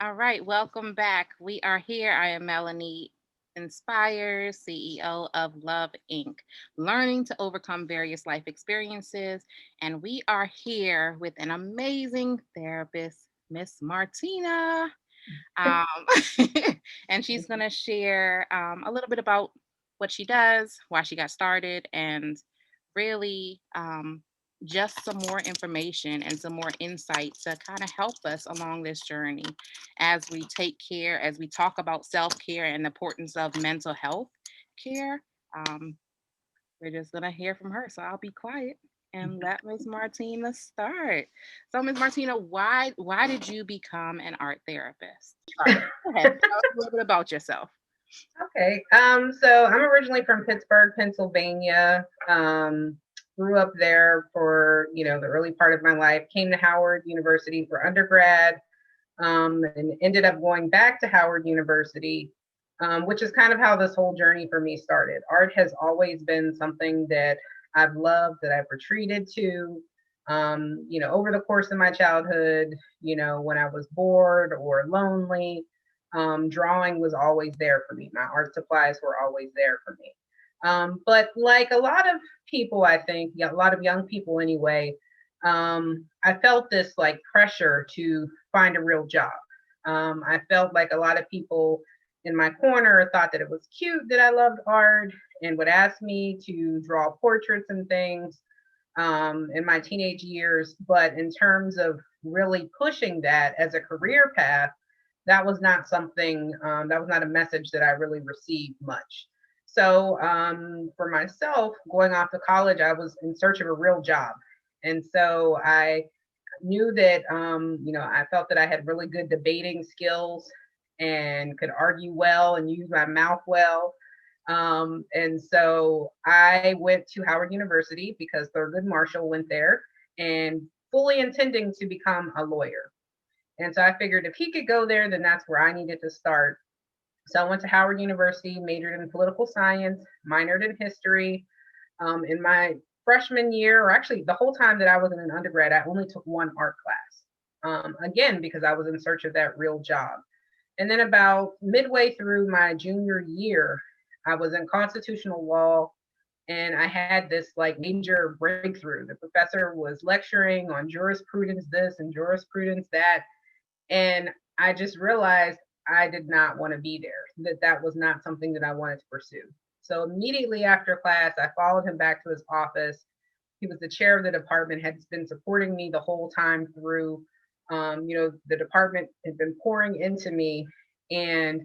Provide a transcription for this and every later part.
All right, welcome back. We are here. I am Melanie Inspires, CEO of L.O.V.E Inc., learning to overcome various life experiences. And we are here with an amazing therapist, Miss Martina. Um, and she's going to share a little bit about what she does, why she got started, and really just some more information and some more insight to kind of help us along this journey as we take care, as we talk about self care and the importance of mental health care. Um, we're just going to hear from her. So I'll be quiet and let Miss Martina start. So, Miss Martina, why did you become an art therapist? Go ahead, tell us a little bit about yourself. Okay. So I'm originally from Pittsburgh, Pennsylvania. Grew up there for, the early part of my life. Came to Howard University for undergrad, and ended up going back to Howard University, which is kind of how this whole journey for me started. Art has always been something that I've loved, that I've retreated to. Over the course of my childhood, when I was bored or lonely, drawing was always there for me. My art supplies were always there for me. But like a lot of people, I think, a lot of young people anyway, I felt this like pressure to find a real job. I felt like a lot of people in my corner thought that it was cute that I loved art and would ask me to draw portraits and things in my teenage years. But in terms of really pushing that as a career path, that was not something, that was not a message that I really received much. So for myself, going off to college, I was in search of a real job. And so I knew that, I felt that I had really good debating skills and could argue well and use my mouth well. And so I went to Howard University because Thurgood Marshall went there and fully intending to become a lawyer. And so I figured if he could go there, then that's where I needed to start. So I went to Howard University, majored in political science, minored in history. In my freshman year, or actually the whole time that I was in an undergrad, I only took one art class. Again, because I was in search of that real job. And then about midway through my junior year, I was in constitutional law and I had this like major breakthrough. The professor was lecturing on jurisprudence this and jurisprudence that. And I just realized I did not want to be there, that was not something that I wanted to pursue. So immediately after class, I followed him back to his office. He was the chair of the department, had been supporting me the whole time through. The department had been pouring into me. And,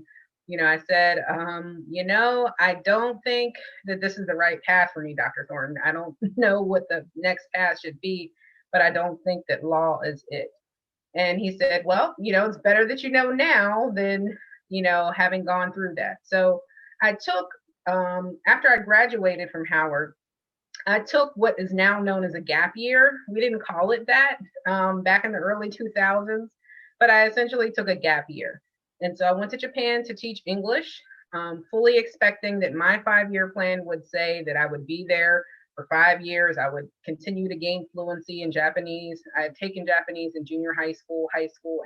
I said, I don't think that this is the right path for me, Dr. Thornton. I don't know what the next path should be, but I don't think that law is it. And he said, well, it's better that you know now than, having gone through that. So I took, after I graduated from Howard, I took what is now known as a gap year. We didn't call it that back in the early 2000s, but I essentially took a gap year. And so I went to Japan to teach English, fully expecting that my 5-year plan would say that I would be there for 5 years. I would continue to gain fluency in Japanese. I had taken Japanese in junior high school,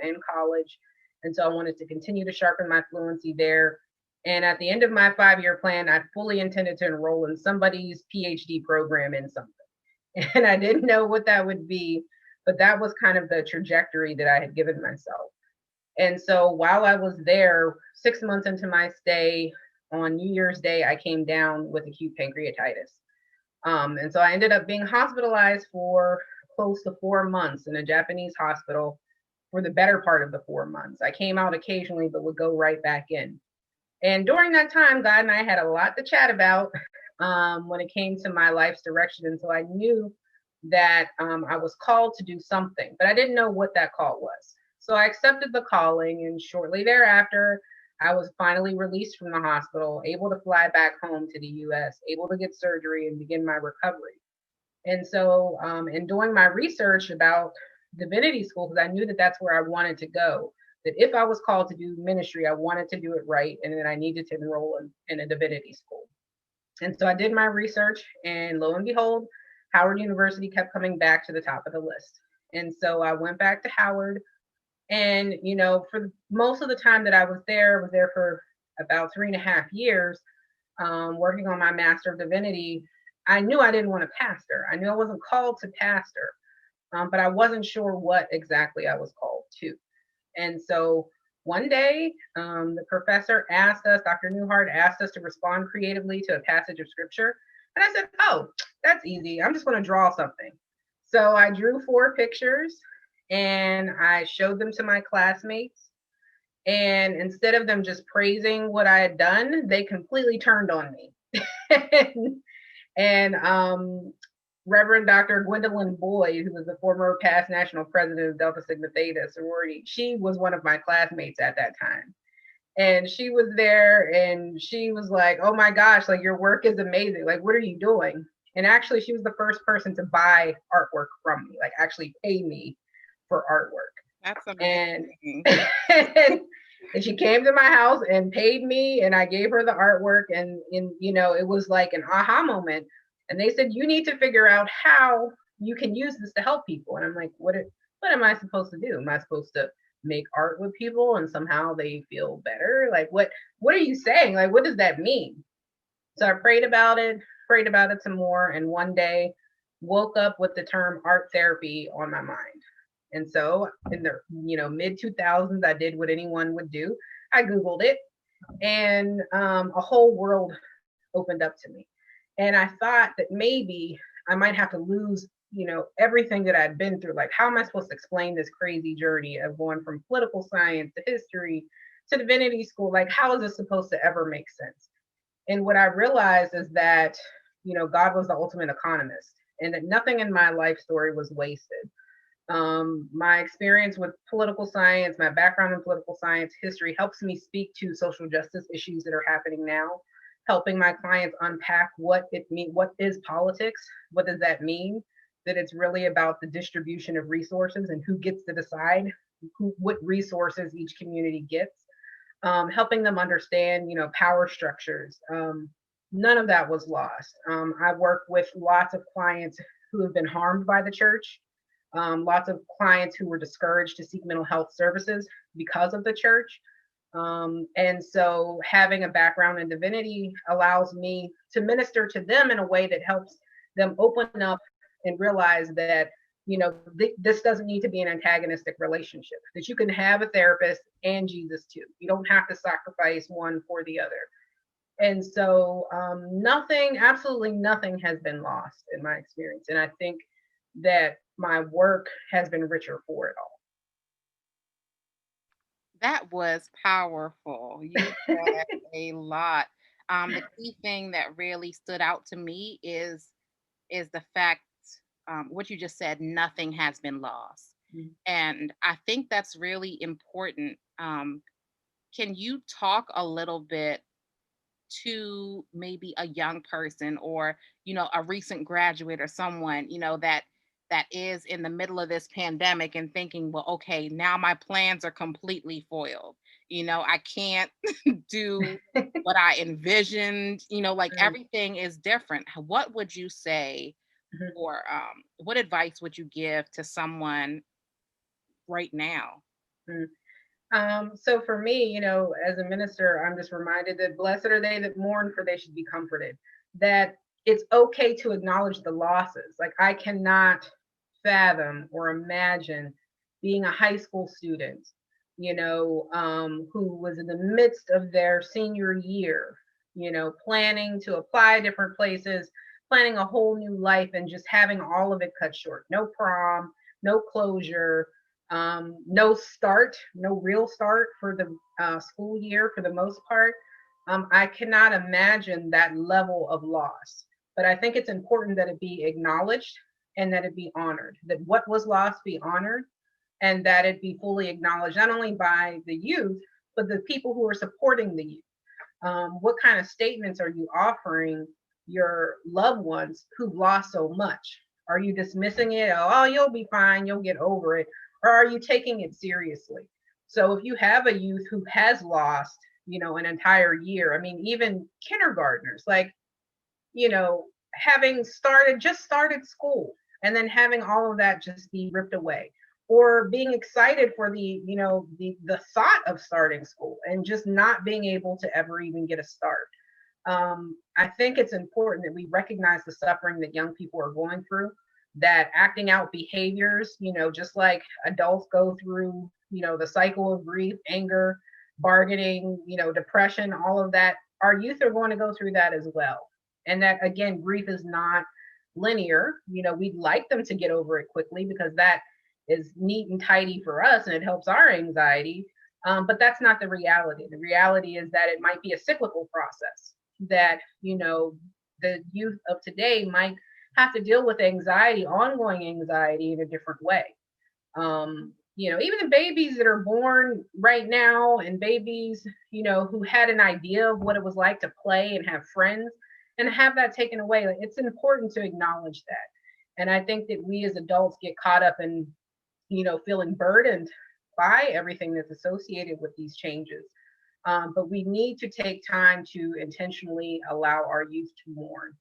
and college. And so I wanted to continue to sharpen my fluency there. And at the end of my 5-year plan, I fully intended to enroll in somebody's PhD program in something. And I didn't know what that would be, but that was kind of the trajectory that I had given myself. And so while I was there, 6 months into my stay, on New Year's Day, I came down with acute pancreatitis. And so I ended up being hospitalized for close to 4 months in a Japanese hospital for the better part of the 4 months. I came out occasionally, but would go right back in. And during that time, God and I had a lot to chat about when it came to my life's direction. And so I knew that I was called to do something, but I didn't know what that call was. So I accepted the calling, and shortly thereafter, I was finally released from the hospital, able to fly back home to the US, able to get surgery and begin my recovery. And so, in doing my research about divinity school, because I knew that that's where I wanted to go, that if I was called to do ministry, I wanted to do it right, and that I needed to enroll in a divinity school. And so I did my research, and lo and behold, Howard University kept coming back to the top of the list. And so I went back to Howard, And, for most of the time that I was there for about 3.5 years, working on my Master of Divinity. I knew I didn't want to pastor. I knew I wasn't called to pastor, but I wasn't sure what exactly I was called to. And so one day, the professor asked us, Dr. Newhart asked us to respond creatively to a passage of scripture. And I said, oh, that's easy. I'm just going to draw something. So I drew 4 pictures and I showed them to my classmates. And instead of them just praising what I had done, they completely turned on me. and Reverend Dr. Gwendolyn Boyd, who was the former past national president of Delta Sigma Theta sorority, she was one of my classmates at that time. And she was there and she was like, oh my gosh, like your work is amazing. Like, what are you doing? And actually, she was the first person to buy artwork from me, like actually pay me for artwork. That's amazing. And she came to my house and paid me, and I gave her the artwork, and it was like an aha moment. And they said, you need to figure out how you can use this to help people. And I'm like, what am I supposed to do? Am I supposed to make art with people and somehow they feel better? Like, what are you saying? Like, what does that mean? So I prayed about it some more, and one day woke up with the term art therapy on my mind. And so in the mid 2000s, I did what anyone would do. I Googled it, and a whole world opened up to me. And I thought that maybe I might have to lose, everything that I'd been through. Like, how am I supposed to explain this crazy journey of going from political science to history to divinity school? Like, how is this supposed to ever make sense? And what I realized is that, God was the ultimate economist, and that nothing in my life story was wasted. My experience with political science, my background in political science history helps me speak to social justice issues that are happening now, helping my clients unpack what is politics, what does that mean, that it's really about the distribution of resources and who gets to decide what resources each community gets, helping them understand, power structures. None of that was lost. I work with lots of clients who have been harmed by the church. Lots of clients who were discouraged to seek mental health services because of the church. And so having a background in divinity allows me to minister to them in a way that helps them open up and realize that, this doesn't need to be an antagonistic relationship, that you can have a therapist and Jesus too. You don't have to sacrifice one for the other. And so absolutely nothing has been lost in my experience. And I think that my work has been richer for it all. That was powerful. You said a lot. The key thing that really stood out to me is the fact, what you just said, nothing has been lost. Mm-hmm. And I think that's really important. Can you talk a little bit to maybe a young person, or a recent graduate, or someone that is in the middle of this pandemic and thinking, well, okay, now my plans are completely foiled. I can't do what I envisioned, like everything is different. What would you say, or what advice would you give to someone right now? So for me, as a minister, I'm just reminded that blessed are they that mourn, for they should be comforted. That it's okay to acknowledge the losses. Like, I cannot fathom or imagine being a high school student, who was in the midst of their senior year, planning to apply different places, planning a whole new life, and just having all of it cut short. No prom, no closure, no real start for the school year for the most part. I cannot imagine that level of loss. But I think it's important that it be acknowledged and that it be honored, that what was lost be honored, and that it be fully acknowledged, not only by the youth, but the people who are supporting the youth. What kind of statements are you offering your loved ones who've lost so much? Are you dismissing it? Oh, you'll be fine, you'll get over it. Or are you taking it seriously? So if you have a youth who has lost, an entire year, I mean, even kindergartners, like, having just started school, and then having all of that just be ripped away, or being excited for the thought of starting school and just not being able to ever even get a start. I think it's important that we recognize the suffering that young people are going through, that acting out behaviors, just like adults go through, the cycle of grief, anger, bargaining, depression, all of that, our youth are going to go through that as well. And that, again, grief is not linear. We'd like them to get over it quickly because that is neat and tidy for us and it helps our anxiety. But that's not the reality. The reality is that it might be a cyclical process, that, the youth of today might have to deal with anxiety, ongoing anxiety, in a different way. Even the babies that are born right now and babies, who had an idea of what it was like to play and have friends and have that taken away, like, it's important to acknowledge that. And I think that we as adults get caught up in, feeling burdened by everything that's associated with these changes. But we need to take time to intentionally allow our youth to mourn.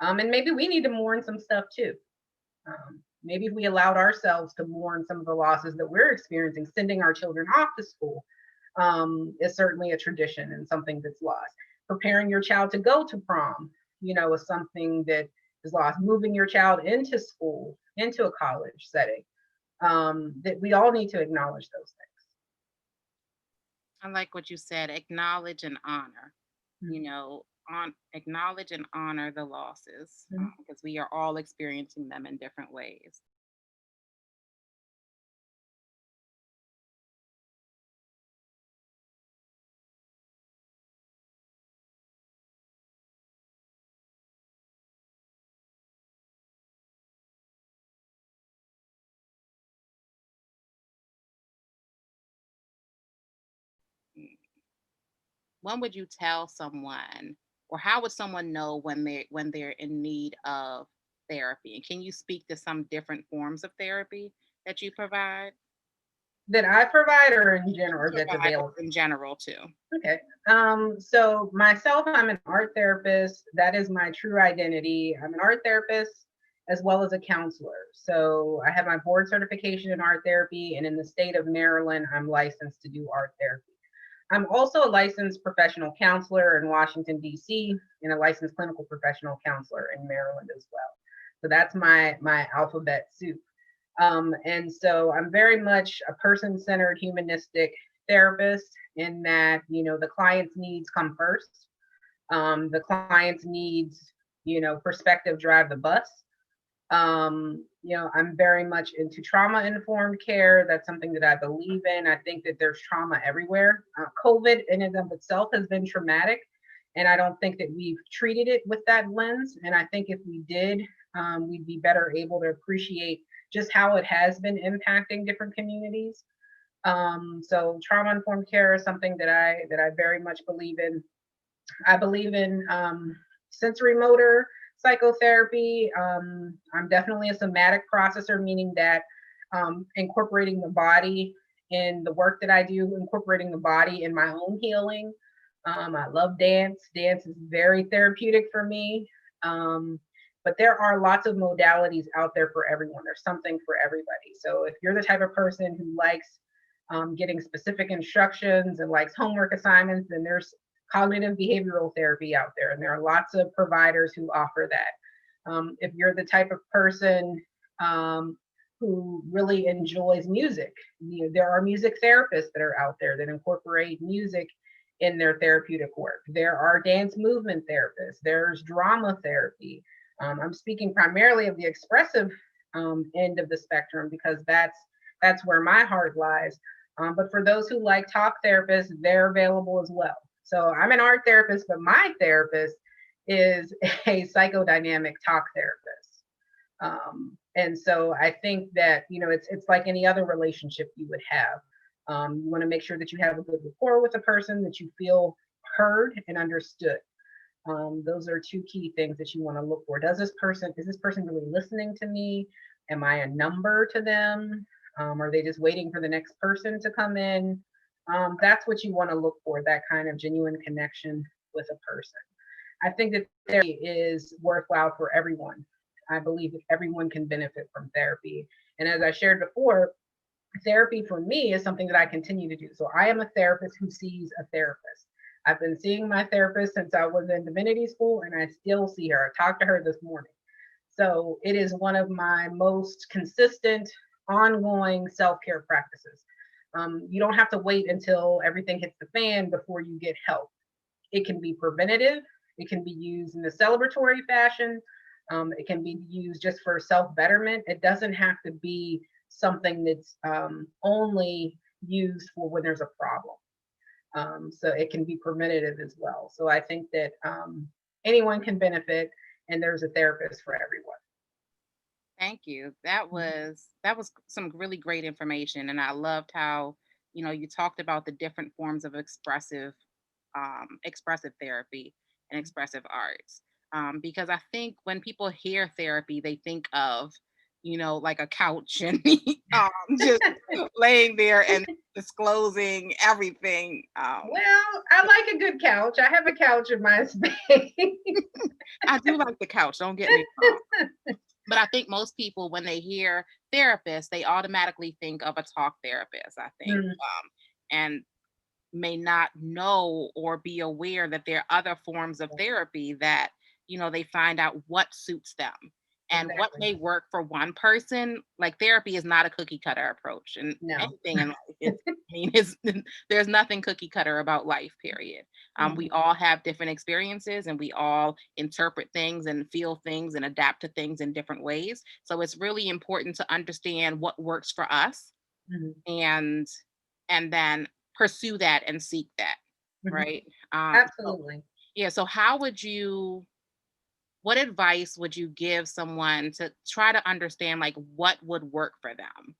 And maybe we need to mourn some stuff too. Maybe if we allowed ourselves to mourn some of the losses that we're experiencing, sending our children off to school is certainly a tradition and something that's lost. Preparing your child to go to prom, is something that is lost. Moving your child into school, into a college setting, that we all need to acknowledge those things. I like what you said, acknowledge and honor. You Mhm. know, acknowledge and honor the losses, Mhm. because we are all experiencing them in different ways. Mm. When would you tell someone, or how would someone know when they're in need of therapy? And can you speak to some different forms of therapy that you provide? That I provide, or in general, You or that's provide, or available? in general too. Okay. So myself, I'm an art therapist. That is my true identity. I'm an art therapist as well as a counselor. So I have my board certification in art therapy, and in the state of Maryland, I'm licensed to do art therapy. I'm also a licensed professional counselor in Washington, D.C., and a licensed clinical professional counselor in Maryland as well. So that's my alphabet soup. And so I'm very much a person-centered, humanistic therapist, in that, the client's needs come first. The client's needs, perspective drive the bus. I'm very much into trauma informed care. That's something that I believe in. I think that there's trauma everywhere. COVID in and of itself has been traumatic, and I don't think that we've treated it with that lens. And I think if we did, we'd be better able to appreciate just how it has been impacting different communities. So trauma informed care is something that I very much believe in. I believe in sensory motor psychotherapy. I'm definitely a somatic processor, meaning that incorporating the body in the work that I do, incorporating the body in my own healing. I love dance. Dance is very therapeutic for me. But there are lots of modalities out there for everyone. There's something for everybody. So if you're the type of person who likes getting specific instructions and likes homework assignments, then there's cognitive behavioral therapy out there, and there are lots of providers who offer that. If you're the type of person who really enjoys music, there are music therapists that are out there that incorporate music in their therapeutic work. There are dance movement therapists. There's drama therapy. I'm speaking primarily of the expressive end of the spectrum because that's where my heart lies. But for those who like talk therapists, they're available as well. So I'm an art therapist, but my therapist is a psychodynamic talk therapist. And so I think that, it's like any other relationship you would have. You want to make sure that you have a good rapport with the person, that you feel heard and understood. Those are two key things that you want to look for. Is this person really listening to me? Am I a number to them? Are they just waiting for the next person to come in? That's what you want to look for, that kind of genuine connection with a person. I think that therapy is worthwhile for everyone. I believe that everyone can benefit from therapy. And as I shared before, therapy for me is something that I continue to do. So I am a therapist who sees a therapist. I've been seeing my therapist since I was in divinity school, and I still see her. I talked to her this morning. So it is one of my most consistent, ongoing self-care practices. You don't have to wait until everything hits the fan before you get help. It can be preventative. It can be used in a celebratory fashion. It can be used just for self-betterment. It doesn't have to be something that's only used for when there's a problem. So it can be preventative as well. So I think that anyone can benefit, and there's a therapist for everyone. Thank you. That was some really great information, and I loved how you talked about the different forms of expressive therapy and expressive arts. Because I think when people hear therapy, they think of like a couch and just laying there and disclosing everything. Well, I like a good couch. I have a couch in my space. I do like the couch. Don't get me wrong. But I think most people, when they hear therapist, they automatically think of a talk therapist, I think, Mm, and may not know or be aware that there are other forms of therapy that, they find out what suits them and what exactly. may work for one person. Like therapy is not a cookie cutter approach, and No. anything in life. I mean, it's, there's nothing cookie cutter about life, period. We Mhm. all have different experiences and we all interpret things and feel things and adapt to things in different ways. So it's really important to understand what works for us, Mhm. and then pursue that and seek that, Mhm. right? So Absolutely. yeah, so what advice would you give someone to try to understand like what would work for them?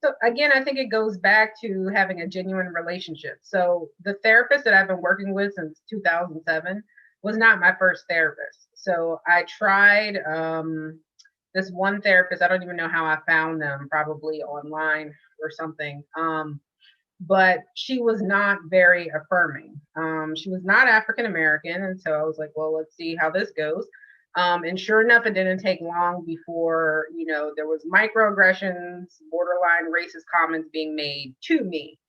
So again, I think it goes back to having a genuine relationship. So the therapist that I've been working with since 2007 was not my first therapist. So I tried this one therapist. I don't even know how I found them, probably online or something. But she was not very affirming. She was not African American, and so I was like, well, let's see how this goes. And sure enough, it didn't take long before there was microaggressions, borderline racist comments being made to me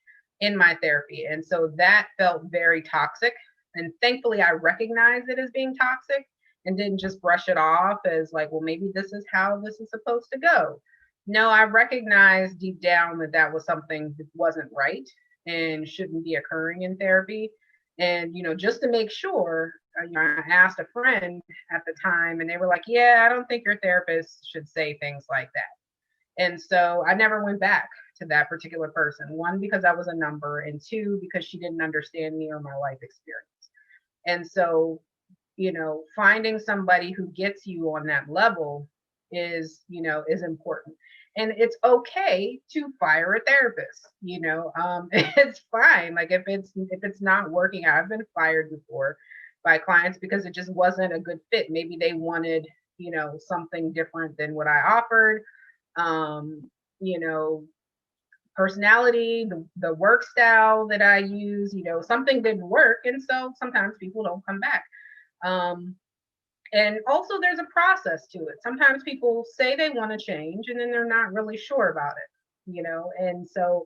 in my therapy, and so that felt very toxic. And thankfully, I recognized it as being toxic and didn't just brush it off as like, well, maybe this is how this is supposed to go. No, I recognized deep down that that was something that wasn't right and shouldn't be occurring in therapy. And just to make sure, I asked a friend at the time, and they were like, "Yeah, I don't think your therapist should say things like that." And so I never went back to that particular person. One, because I was a number, and two, because she didn't understand me or my life experience. And so, finding somebody who gets you on that level is important. And it's okay to fire a therapist. It's fine. Like if it's not working out. I've been fired before by clients because it just wasn't a good fit. Maybe they wanted, something different than what I offered. Um, you know, Personality, the work style that I use, something didn't work. And so sometimes people don't come back. Um, and also, there's a process to it. Sometimes people say they want to change and then they're not really sure about it. And so,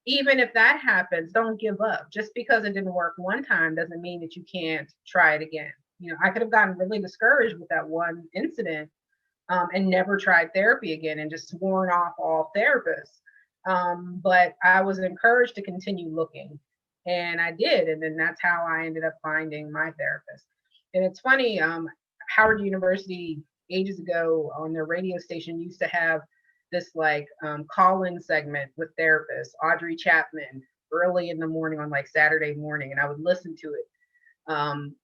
even if that happens, don't give up. Just because it didn't work one time doesn't mean that you can't try it again. I could have gotten really discouraged with that one incident, and never tried therapy again and just sworn off all therapists. But I was encouraged to continue looking, and I did. And then that's how I ended up finding my therapist. And it's funny, Howard University ages ago on their radio station used to have this like call-in segment with therapists, Audrey Chapman, early in the morning on like Saturday morning, and I would listen to it.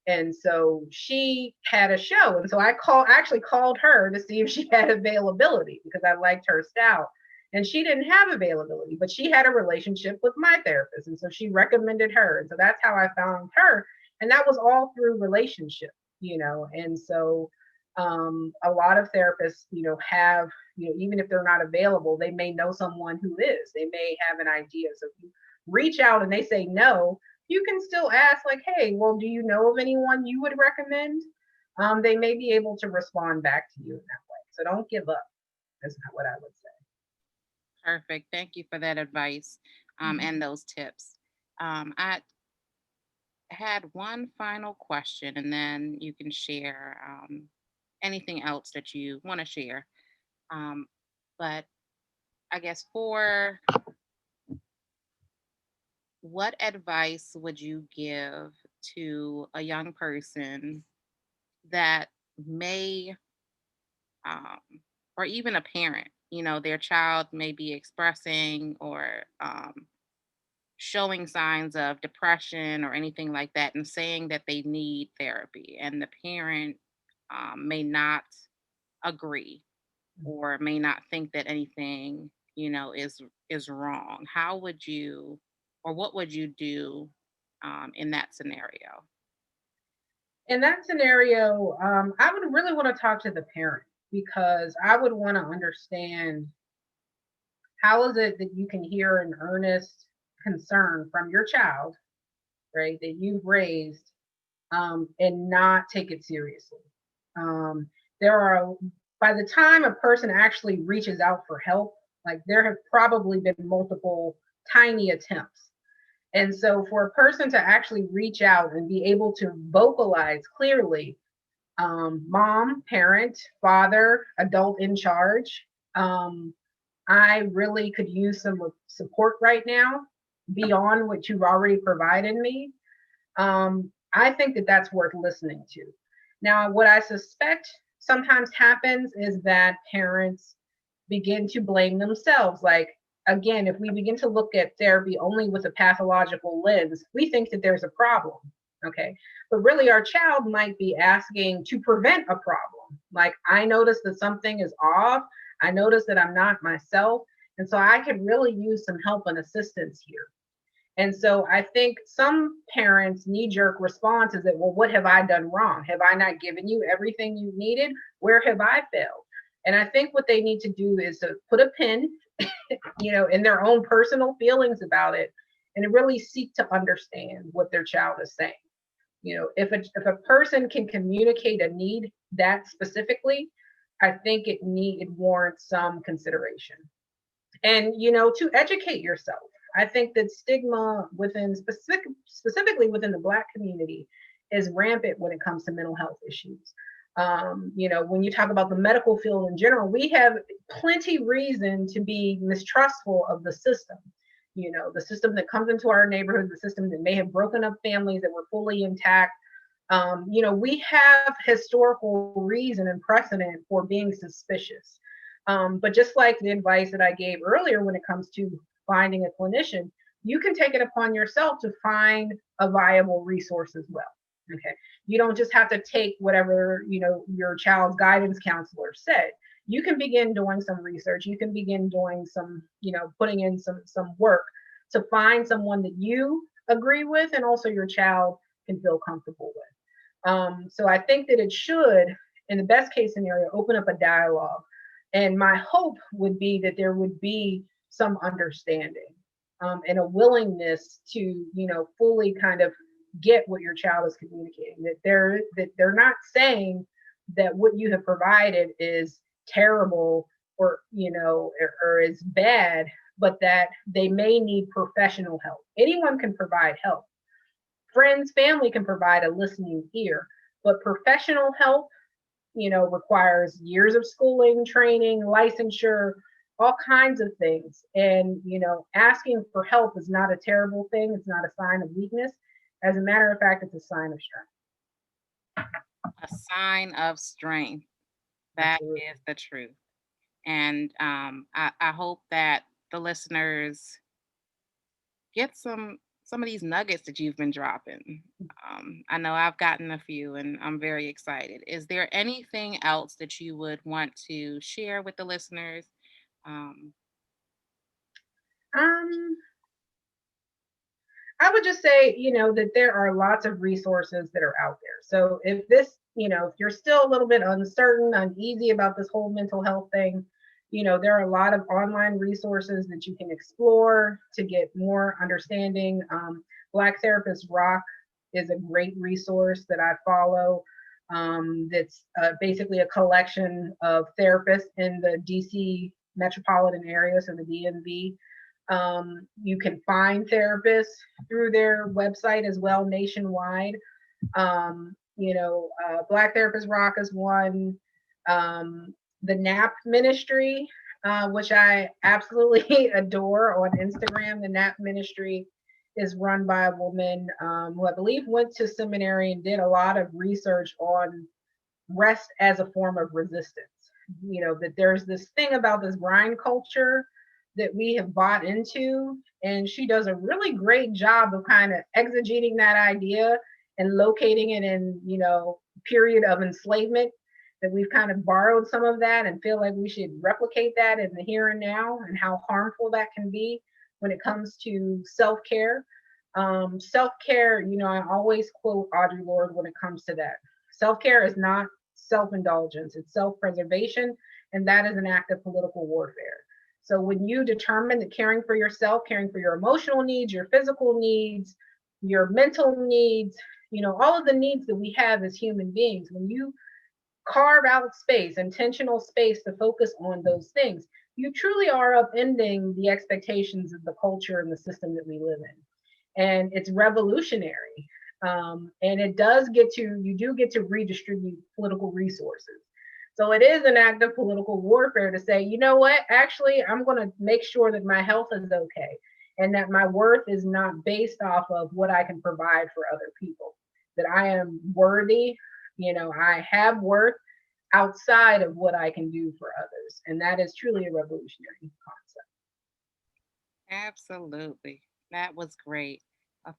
And so she had a show, and so actually called her to see if she had availability because I liked her style. And she didn't have availability, but she had a relationship with my therapist, and so she recommended her. And so that's how I found her, and that was all through relationship. And so a lot of therapists, have, even if they're not available, they may know someone who is. They may have an idea. So if you reach out and they say no, you can still ask, like, hey, well, do you know of anyone you would recommend? They may be able to respond back to you in that way. So don't give up. That's not what I would say. Perfect. Thank you for that advice and those tips. I had one final question, and then you can share anything else that you want to share. Um, but I guess for what advice would you give to a young person that may, um, or even a parent, their child may be expressing or showing signs of depression or anything like that and saying that they need therapy, and the parent may not agree or may not think that anything is wrong? How would you, or what would you do in that scenario? In that scenario, I would really want to talk to the parent because I would want to understand how is it that you can hear an earnest concern from your child, right, that you've raised, and not take it seriously. Um, there are, by the time a person actually reaches out for help, like there have probably been multiple tiny attempts. And so for a person to actually reach out and be able to vocalize clearly, mom, parent, father, adult in charge, I really could use some support right now beyond what you've already provided me. I think that that's worth listening to. Now, what I suspect sometimes happens is that parents begin to blame themselves. Like, again, if we begin to look at therapy only with a pathological lens, we think that there's a problem. Okay. But really, our child might be asking to prevent a problem. Like, I notice that something is off. I notice that I'm not myself. And so I could really use some help and assistance here. And so I think some parents' knee jerk response is that, well, what have I done wrong? Have I not given you everything you needed? Where have I failed? And I think what they need to do is to put a pin, in their own personal feelings about it and really seek to understand what their child is saying. If a person can communicate a need that specifically, I think it warrants some consideration. And to educate yourself. I think that stigma within specifically within the Black community is rampant when it comes to mental health issues. When you talk about the medical field in general, we have plenty reason to be mistrustful of the system. The system that comes into our neighborhood, the system that may have broken up families that were fully intact. We have historical reason and precedent for being suspicious. But just like the advice that I gave earlier when it comes to finding a clinician, you can take it upon yourself to find a viable resource as well. Okay. You don't just have to take whatever, your child's guidance counselor said. You can begin doing some research. You can begin doing some, putting in some work to find someone that you agree with and also your child can feel comfortable with. So I think that it should, in the best case scenario, open up a dialogue. And my hope would be that there would be some understanding, and a willingness to, fully kind of get what your child is communicating. That they're not saying that what you have provided is terrible or or is bad, but that they may need professional help. Anyone can provide help. Friends, family can provide a listening ear, but professional help, requires years of schooling, training, licensure, all kinds of things. And, asking for help is not a terrible thing. It's not a sign of weakness. As a matter of fact, it's a sign of strength. A sign of strength. That Absolutely. is the truth. And I hope that the listeners get some of these nuggets that you've been dropping. I know I've gotten a few, and I'm very excited. Is there anything else that you would want to share with the listeners? Um, Um, I would just say, that there are lots of resources that are out there. So if this, if you're still a little bit uncertain, uneasy about this whole mental health thing, there are a lot of online resources that you can explore to get more understanding. Black Therapist Rock is a great resource that I follow. That's basically a collection of therapists in the DC metropolitan area, so the DMV. You can find therapists through their website as well, nationwide. Black Therapist Rock is one. The NAP Ministry, which I absolutely adore on Instagram. The NAP Ministry is run by a woman who I believe went to seminary and did a lot of research on rest as a form of resistance. That there's this thing about this grind culture that we have bought into, and she does a really great job of kind of exegeting that idea and locating it in, period of enslavement, that we've kind of borrowed some of that and feel like we should replicate that in the here and now, and how harmful that can be when it comes to self-care. Self-care, I always quote Audre Lorde when it comes to that. Self-care is not self-indulgence, it's self-preservation, and that is an act of political warfare. So when you determine that caring for yourself, caring for your emotional needs, your physical needs, your mental needs, all of the needs that we have as human beings, when you carve out space, intentional space to focus on those things, you truly are upending the expectations of the culture and the system that we live in. And it's revolutionary. And you do get to redistribute political resources. So it is an act of political warfare to say, you know what, actually, I'm going to make sure that my health is okay and that my worth is not based off of what I can provide for other people, that I am worthy, I have worth outside of what I can do for others. And that is truly a revolutionary concept. Absolutely. That was great.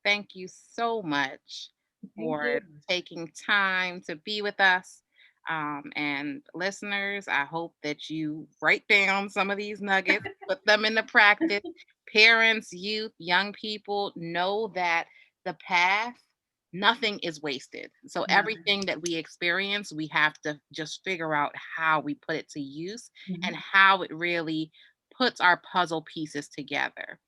Thank you so much Thank for you. taking time to be with us. And listeners, I hope that you write down some of these nuggets, put them into practice. Parents, youth, young people, know that the path, nothing is wasted. So everything that we experience, we have to just figure out how we put it to use and how it really puts our puzzle pieces together.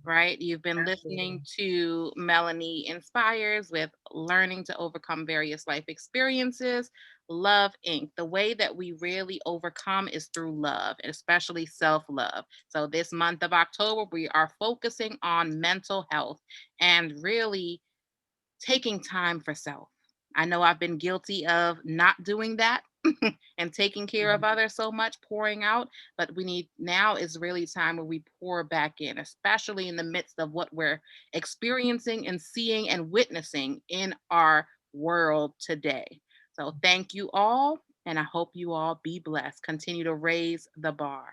Right? You've been listening to Melanie Inspires with Learning to Overcome Various Life Experiences. L.O.V.E. Inc. The way that we really overcome is through love, especially self love. So, this month of October, we are focusing on mental health and really taking time for self. I know I've been guilty of not doing that and taking care of others so much, pouring out, but we need now is really time where we pour back in, especially in the midst of what we're experiencing and seeing and witnessing in our world today. So thank you all, and I hope you all be blessed. Continue to raise the bar.